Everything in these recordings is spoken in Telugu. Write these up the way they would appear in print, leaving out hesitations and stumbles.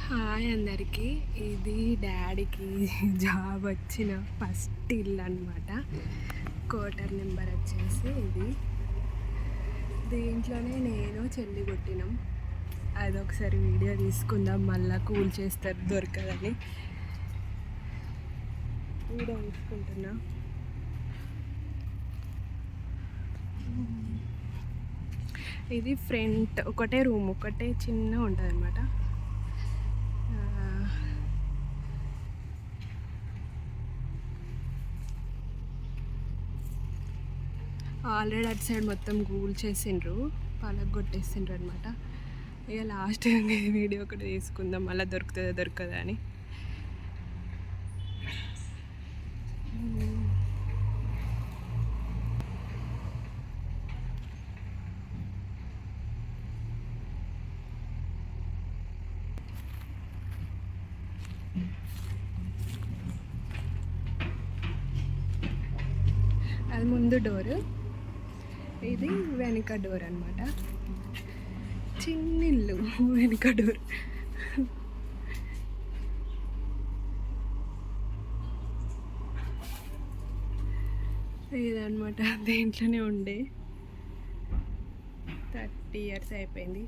హాయ్ అందరికీ. ఇది డాడీకి జాబ్ వచ్చిన ఫస్ట్ ఇల్లు అనమాట. క్వార్టర్ నెంబర్ వచ్చేసి ఇది. దీంట్లోనే నేను చెల్లి కొట్టినాం. అదొకసారి వీడియో తీసుకుందాం, మళ్ళీ కూల్ చేస్తారు దొరకదని వీడియో తీసుకుంటున్నా. ఇది ఫ్రంట్ ఒకటే రూమ్, ఒకటే చిన్న ఉంటుంది అనమాట. ఆల్రెడీ అటు సైడ్ మొత్తం గూల్ చేసిండ్రు, పలగొట్టేసిండ్రు అనమాట. ఇక లాస్ట్ వీడియో ఒకటి తీసుకుందాం, మళ్ళీ దొరకదా అని. అది ముందు డోరు, ఇది వెనక డోర్ అనమాట. చిన్నిల్లు వెనక డోర్. ఇదనమాట, దేంట్లోనే ఉండే 30 years అయిపోయింది.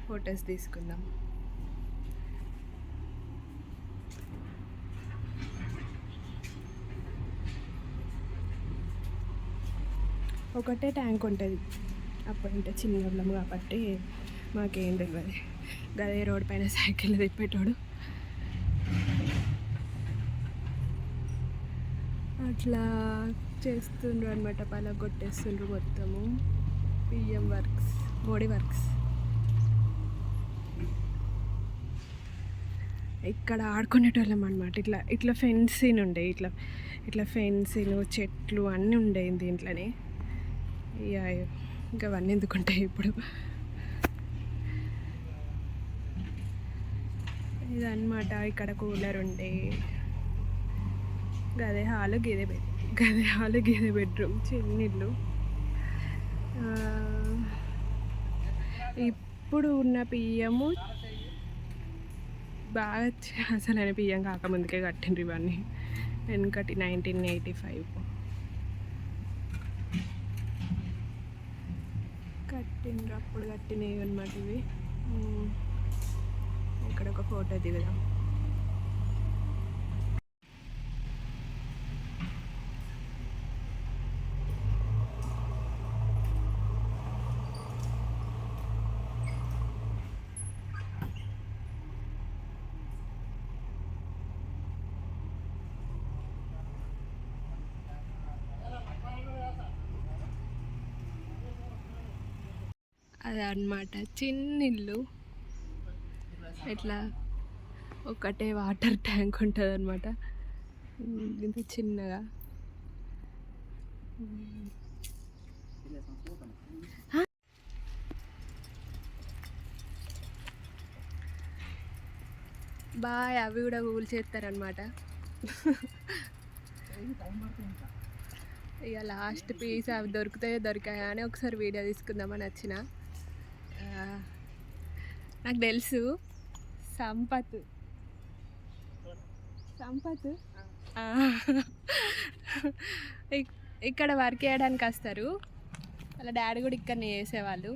ఫొటోస్ తీసుకుందాం. ఒకటే ట్యాంక్ ఉంటుంది. అప్పుడంటే చిన్నవాళ్ళం కాబట్టి మాకేం తెలియదు. గదే రోడ్ పైన సైకిల్ తిప్పేటోడు. అట్లా చేస్తుండ్రు అనమాట, పలగొట్టేస్తుండ్రు మొత్తము. PM works, Modi works. ఇక్కడ ఆడుకునేటోళ్ళం అనమాట. ఇట్లా ఫెన్సింగ్ ఉండే, ఇట్లా ఫెన్సింగ్, చెట్లు అన్నీ ఉండేవి దీంట్లోనే. ఇంకా అవన్నీ ఎందుకుంటాయి ఇప్పుడు. ఇదన్నమాట, ఇక్కడ కూలర్ ఉండే. గదే హాలు, గదే బెడ్రూమ్. చిన్నిల్లు. ఇప్పుడు ఉన్న పిఎం బాగా అసలు ఆయన పిఎం కాకముందుకే కట్టిండ్రు ఇవన్నీ. వెనకటి 1985 కట్టిండ్రు, అప్పుడు కట్టినవి అనమాట ఇవి. ఇక్కడ ఒక ఫోటో దిగుదాం. అదనమాట చిన్నిల్లు. ఇట్లా ఒకటే వాటర్ ట్యాంక్ ఉంటుంది అనమాట, ఇంత చిన్నగా. బాయ్, అవి కూడా కూల్ చేస్తారనమాట. ఇక లాస్ట్ పీస్ అవి దొరికాయా అని ఒకసారి వీడియో తీసుకుందామని వచ్చిన. నాకు తెలుసు, సంపత్ ఇక్కడ వర్క్ చేయడానికి వస్తారు. వాళ్ళ డాడీ కూడా ఇక్కడనే చేసేవాళ్ళు.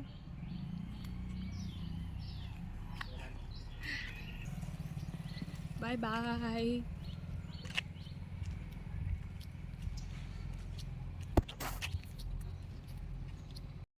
Bye bye.